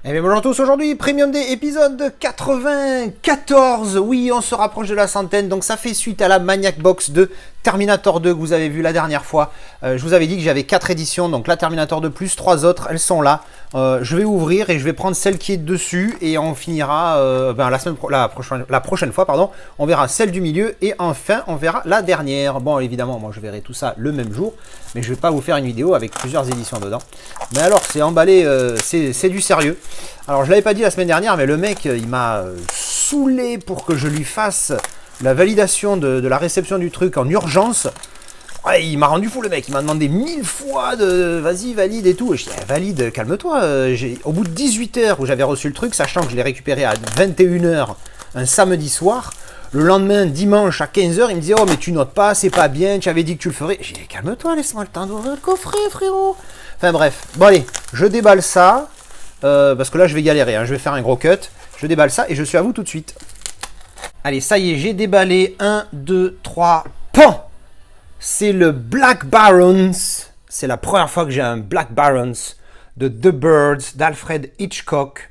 Eh bien bonjour à tous, aujourd'hui Premium Day épisode 94. Oui, on se rapproche de la centaine, donc ça fait suite à la Maniac Box de Terminator 2 que vous avez vu la dernière fois. Je vous avais dit que j'avais 4 éditions, donc la Terminator 2 plus 3 autres, elles sont là. Je vais ouvrir et je vais prendre celle qui est dessus et on finira la prochaine fois, pardon, on verra celle du milieu et enfin on verra la dernière. Bon, évidemment, moi je verrai tout ça le même jour, mais je vais pas vous faire une vidéo avec plusieurs éditions dedans. Mais alors, c'est emballé, c'est du sérieux. Alors, je l'avais pas dit la semaine dernière, mais le mec, il m'a saoulé pour que je lui fasse la validation de la réception du truc en urgence. Ouais, il m'a rendu fou le mec, il m'a demandé 1000 fois de vas-y valide et tout. Et je dis valide, calme-toi. Au bout de 18 heures où j'avais reçu le truc, sachant que je l'ai récupéré à 21 heures un samedi soir, le lendemain, dimanche à 15 heures, il me disait oh mais tu notes pas, c'est pas bien, tu avais dit que tu le ferais. J'ai dit calme-toi, laisse-moi le temps d'ouvrir le coffret frérot. Enfin bref, bon allez, je déballe ça, parce que là je vais galérer, hein. Je vais faire un gros cut, je déballe ça et je suis à vous tout de suite. Allez, ça y est, j'ai déballé 1, 2, 3, pan. C'est le Black Barons. C'est la première fois que j'ai un Black Barons de The Birds d'Alfred Hitchcock.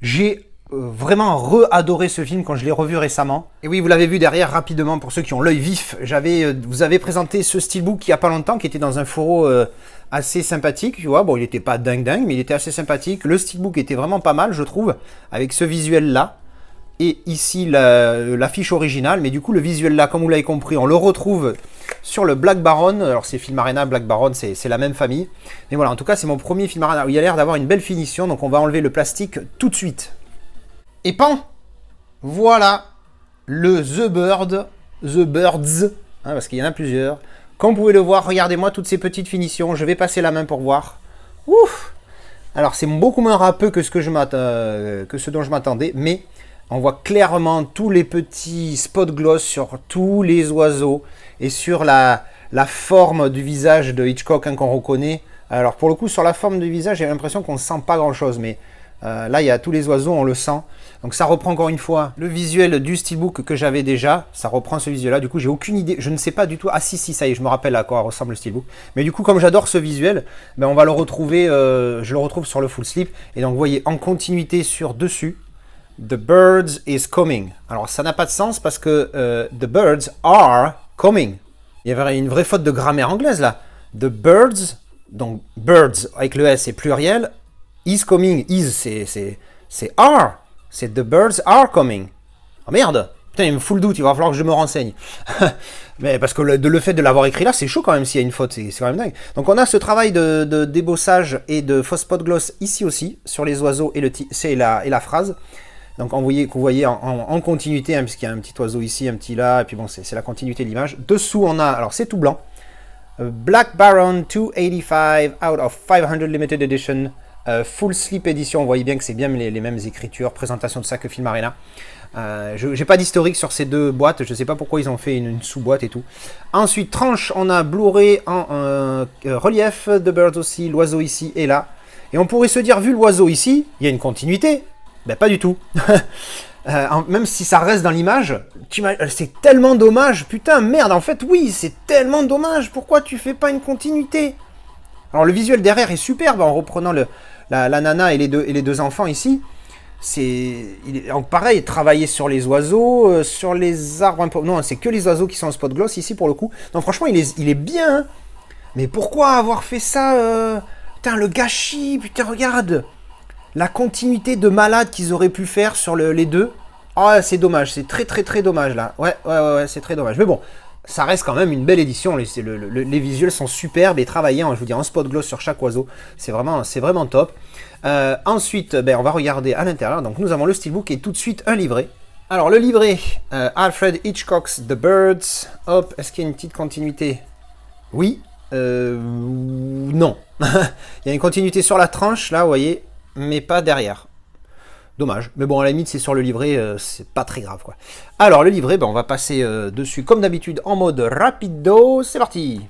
J'ai vraiment re-adoré ce film quand je l'ai revu récemment. Et oui, vous l'avez vu derrière rapidement pour ceux qui ont l'œil vif. Vous avez présenté ce steelbook il n'y a pas longtemps qui était dans un fourreau assez sympathique. Tu vois, bon, il n'était pas dingue, mais il était assez sympathique. Le steelbook était vraiment pas mal, je trouve, avec ce visuel-là. Et ici l'affiche originale, mais du coup le visuel là, comme vous l'avez compris, on le retrouve sur le Black Baron. Alors c'est Film Arena, Black Baron, c'est la même famille. Mais voilà, en tout cas c'est mon premier Film Arena où il a l'air d'avoir une belle finition, donc on va enlever le plastique tout de suite. Et pan, voilà le The Birds, hein, parce qu'il y en a plusieurs. Comme vous pouvez le voir, regardez-moi toutes ces petites finitions, je vais passer la main pour voir. Ouf. Alors c'est beaucoup moins râpeux que ce dont je m'attendais, mais on voit clairement tous les petits spots gloss sur tous les oiseaux et sur la forme du visage de Hitchcock hein, qu'on reconnaît. Alors pour le coup, sur la forme du visage, j'ai l'impression qu'on ne sent pas grand-chose, mais là, il y a tous les oiseaux, on le sent. Donc ça reprend encore une fois le visuel du steelbook que j'avais déjà. Ça reprend ce visuel-là. Du coup, j'ai aucune idée. Je ne sais pas du tout. Ah si, ça y est, je me rappelle à quoi ressemble le steelbook. Mais du coup, comme j'adore ce visuel, ben, on va le retrouver. Je le retrouve sur le full slip. Et donc, vous voyez, en continuité sur dessus. The birds is coming. Alors ça n'a pas de sens parce que the birds are coming. Il y avait une vraie faute de grammaire anglaise là. The birds, donc birds avec le S c'est pluriel. Is coming, is c'est are. C'est the birds are coming. Oh merde. Putain, il me fout le doute, il va falloir que je me renseigne. Mais parce que le fait de l'avoir écrit là, c'est chaud quand même s'il y a une faute, c'est quand même dingue. Donc on a ce travail de débossage et de fausse spot gloss ici aussi, sur les oiseaux et la phrase. Donc vous voyez en continuité, hein, puisqu'il y a un petit oiseau ici, un petit là, et puis bon, c'est la continuité de l'image. Dessous, on a, alors c'est tout blanc, Black Baron 285 out of 500 limited edition, full slip edition. Vous voyez bien que c'est bien les mêmes écritures, présentation de ça que Film Arena. Je n'ai pas d'historique sur ces deux boîtes, je ne sais pas pourquoi ils ont fait une sous-boîte et tout. Ensuite, tranche, on a Blu-ray en relief, The Birds aussi, l'oiseau ici et là. Et on pourrait se dire, vu l'oiseau ici, il y a une continuité. Ben pas du tout. Même si ça reste dans l'image, c'est tellement dommage. Putain, merde, en fait, oui, c'est tellement dommage. Pourquoi tu fais pas une continuité? Alors, le visuel derrière est superbe en reprenant la nana et les deux enfants ici. Donc, pareil, travailler sur les oiseaux, sur les arbres. Non, c'est que les oiseaux qui sont en spot gloss ici pour le coup. Non, franchement, il est bien. Hein. Mais pourquoi avoir fait ça Putain, le gâchis. Putain, regarde. La continuité de malade qu'ils auraient pu faire sur les deux. Oh, c'est dommage, c'est très dommage là. Ouais, c'est très dommage. Mais bon, ça reste quand même une belle édition. Les visuels sont superbes et travaillés, je vous dis, en spot gloss sur chaque oiseau. C'est vraiment top. Ensuite, on va regarder à l'intérieur. Donc nous avons le steelbook et tout de suite un livret. Alors le livret, Alfred Hitchcock's The Birds. Hop, est-ce qu'il y a une petite continuité? Oui. Non. Il y a une continuité sur la tranche, là, vous voyez. Mais pas derrière. Dommage. Mais bon, à la limite, c'est sur le livret, c'est pas très grave, quoi. Alors, le livret, on va passer dessus, comme d'habitude, en mode rapido. C'est parti!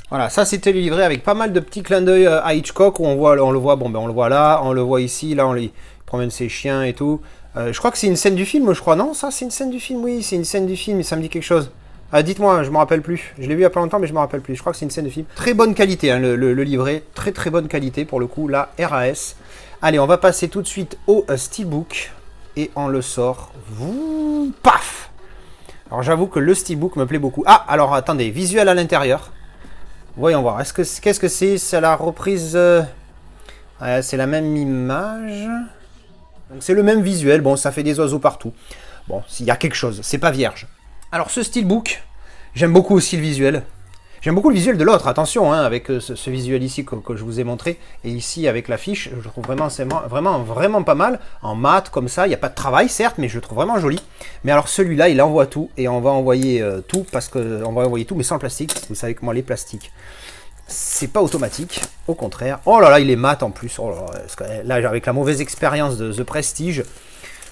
Voilà, ça c'était le livret avec pas mal de petits clins d'œil à Hitchcock où on le voit, bon ben on le voit là, on le voit ici, là il promène ses chiens et tout. Je crois que c'est une scène du film, je crois, non? Ça c'est une scène du film, oui, c'est une scène du film, ça me dit quelque chose. Ah, dites-moi, je me rappelle plus. Je l'ai vu il y a pas longtemps, mais je me rappelle plus. Je crois que c'est une scène de film. Très bonne qualité, hein, le livret. Très très bonne qualité pour le coup, la RAS. Allez, on va passer tout de suite au steelbook. Et on le sort. Paf! Alors j'avoue que le steelbook me plaît beaucoup. Ah, alors attendez, visuel à l'intérieur. Voyons voir. Qu'est-ce que c'est? C'est la reprise. C'est la même image. Donc c'est le même visuel. Bon, ça fait des oiseaux partout. Bon, s'il y a quelque chose, c'est pas vierge. Alors ce steelbook, j'aime beaucoup aussi le visuel. J'aime beaucoup le visuel de l'autre, attention, hein, avec ce visuel ici que je vous ai montré. Et ici avec l'affiche, je trouve vraiment pas mal. En mat, comme ça, il n'y a pas de travail, certes, mais je le trouve vraiment joli. Mais alors celui-là, il envoie tout. Et on va envoyer tout, parce qu'on va envoyer tout, mais sans le plastique. Vous savez que moi, les plastiques, c'est pas automatique. Au contraire. Oh là là, il est mat en plus. Oh là, là, avec la mauvaise expérience de The Prestige,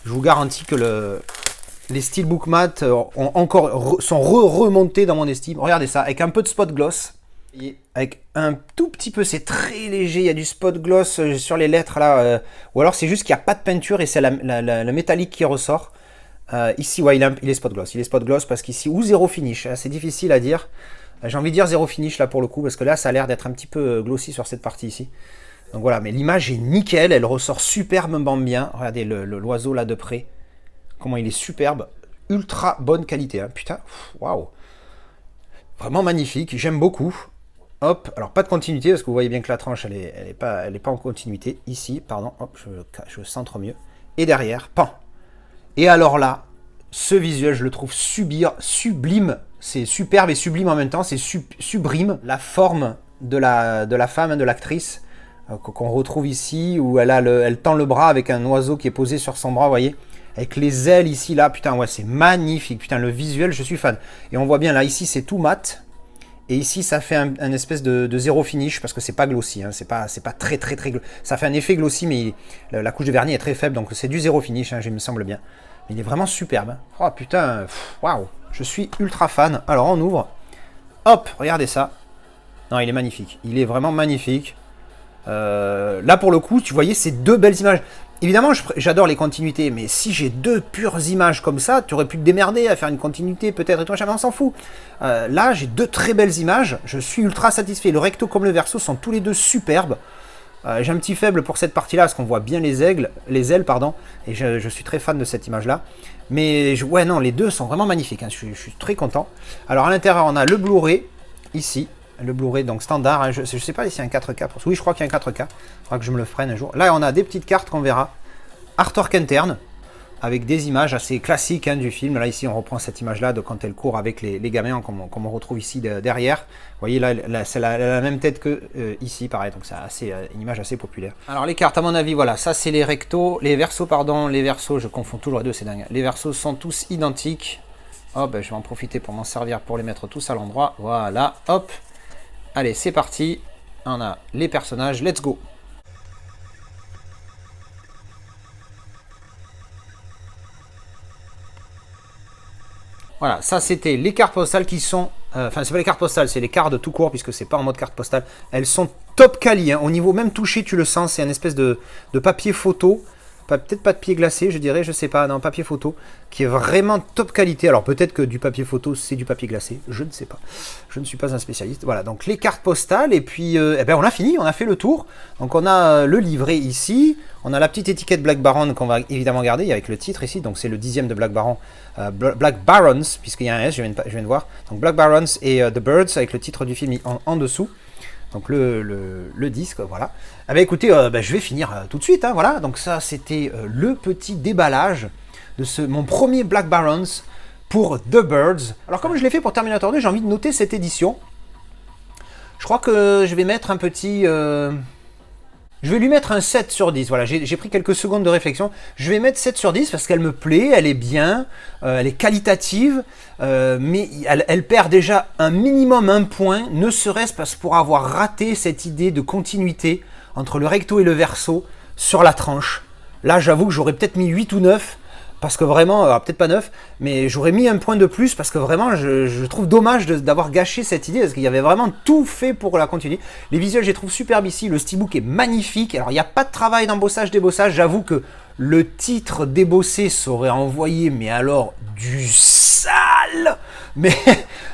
je vous garantis que les steelbook matte sont remontés dans mon estime. Regardez ça, avec un peu de spot gloss. Et avec un tout petit peu, c'est très léger, il y a du spot gloss sur les lettres là. Ou alors c'est juste qu'il n'y a pas de peinture et c'est la métallique qui ressort. Ici, ouais, il est spot gloss. Il est spot gloss parce qu'ici, ou zéro finish, c'est difficile à dire. J'ai envie de dire zéro finish là pour le coup, parce que là, ça a l'air d'être un petit peu glossy sur cette partie ici. Donc voilà, mais l'image est nickel, elle ressort superbement bien. Regardez l'oiseau là de près. Comment il est superbe, ultra bonne qualité, hein. Putain, waouh, vraiment magnifique, j'aime beaucoup. Hop, alors pas de continuité parce que vous voyez bien que la tranche elle est pas en continuité. Ici, pardon, hop, je centre mieux. Et derrière, pan. Et alors là, ce visuel, je le trouve sublime. C'est superbe et sublime en même temps. C'est sublime. La forme de la femme, de l'actrice qu'on retrouve ici, où elle tend le bras avec un oiseau qui est posé sur son bras, vous voyez. Avec les ailes ici, là, putain, ouais, c'est magnifique. Putain, le visuel, je suis fan. Et on voit bien, là, ici, c'est tout mat. Et ici, ça fait un espèce de zéro finish, parce que c'est pas glossy. Hein, c'est pas très glossy. Ça fait un effet glossy, mais la couche de vernis est très faible, donc c'est du zéro finish, hein, je me semble bien. Mais il est vraiment superbe. Hein. Oh, putain, waouh. Je suis ultra fan. Alors, on ouvre. Hop, regardez ça. Non, il est magnifique. Il est vraiment magnifique. Là, pour le coup, tu voyais ces deux belles images. Évidemment, j'adore les continuités, mais si j'ai deux pures images comme ça, tu aurais pu te démerder à faire une continuité, peut-être, et toi, jamais on s'en fout. Là, j'ai deux très belles images, je suis ultra satisfait. Le recto comme le verso sont tous les deux superbes. J'ai un petit faible pour cette partie-là, parce qu'on voit bien les ailes, pardon, et je suis très fan de cette image-là. Mais, ouais, non, les deux sont vraiment magnifiques, hein, je suis très content. Alors, à l'intérieur, on a le Blu-ray, ici. Le Blu-ray donc standard, hein. Je ne sais pas si c'est un 4K. Oui, je crois qu'il y a un 4K. Il faudra que je me le freine un jour. Là, on a des petites cartes qu'on verra. Artwork interne, avec des images assez classiques, hein, du film. Là, ici, on reprend cette image-là de quand elle court avec les gamins, comme on retrouve ici derrière. Vous voyez, là c'est la même tête que ici, pareil. Donc, c'est une image assez populaire. Alors, les cartes, à mon avis, voilà. Ça, c'est les versos, pardon. Les versos, je confonds toujours les deux, c'est dingue. Les versos sont tous identiques. Hop, je vais en profiter pour m'en servir pour les mettre tous à l'endroit. Voilà, hop. Allez, c'est parti. On a les personnages. Let's go. Voilà, ça c'était les cartes postales qui sont... Enfin, c'est pas les cartes postales, c'est les cartes de tout court, puisque c'est pas en mode carte postale. Elles sont top quali, hein. Au niveau même touché, tu le sens. C'est un espèce de papier photo. Peut-être pas de papier glacé, je dirais, je sais pas, non, papier photo, qui est vraiment top qualité. Alors peut-être que du papier photo, c'est du papier glacé, je ne sais pas. Je ne suis pas un spécialiste. Voilà, donc les cartes postales, et puis, eh ben, on a fini, on a fait le tour. Donc on a le livret ici, on a la petite étiquette Black Baron qu'on va évidemment garder, avec le titre ici, donc c'est le 10e de Black Baron, Black Barons, puisqu'il y a un S, je viens de voir. Donc Black Barons et The Birds, avec le titre du film en dessous. Donc le disque, voilà. Ah bah écoutez, je vais finir tout de suite, hein, voilà. Donc ça, c'était le petit déballage de mon premier Black Barons pour The Birds. Alors comme je l'ai fait pour Terminator 2, j'ai envie de noter cette édition. Je crois que je vais mettre un petit... Je vais lui mettre un 7 sur 10, voilà, j'ai pris quelques secondes de réflexion. Je vais mettre 7 sur 10 parce qu'elle me plaît, elle est bien, elle est qualitative, mais elle perd déjà un minimum un point, ne serait-ce pas pour avoir raté cette idée de continuité entre le recto et le verso sur la tranche. Là, j'avoue que j'aurais peut-être mis 8 ou 9. parce que vraiment, peut-être pas 9, mais j'aurais mis un point de plus parce que vraiment, je trouve dommage d'avoir gâché cette idée parce qu'il y avait vraiment tout fait pour la continuer. Les visuels, je les trouve superbes ici. Le steelbook est magnifique. Alors, il n'y a pas de travail d'embossage, débossage. J'avoue que le titre débossé serait envoyé, mais alors du sale, mais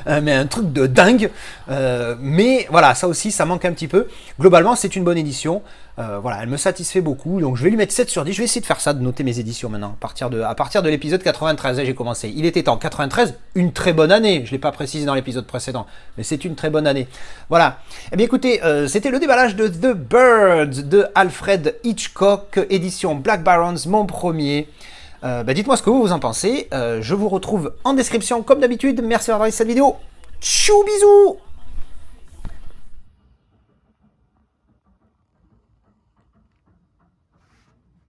un truc de dingue. Mais voilà, ça aussi, ça manque un petit peu. Globalement, c'est une bonne édition. Voilà, elle me satisfait beaucoup, donc je vais lui mettre 7 sur 10. Je vais essayer de faire ça, de noter mes éditions maintenant, à partir de l'épisode 93, j'ai commencé. Il était en 93, une très bonne année, je ne l'ai pas précisé dans l'épisode précédent, mais c'est une très bonne année. Voilà, eh bien écoutez, c'était le déballage de The Birds de Alfred Hitchcock, édition Black Barons, mon premier. Dites-moi ce que vous en pensez, je vous retrouve en description comme d'habitude. Merci d'avoir regardé cette vidéo, tchou bisous.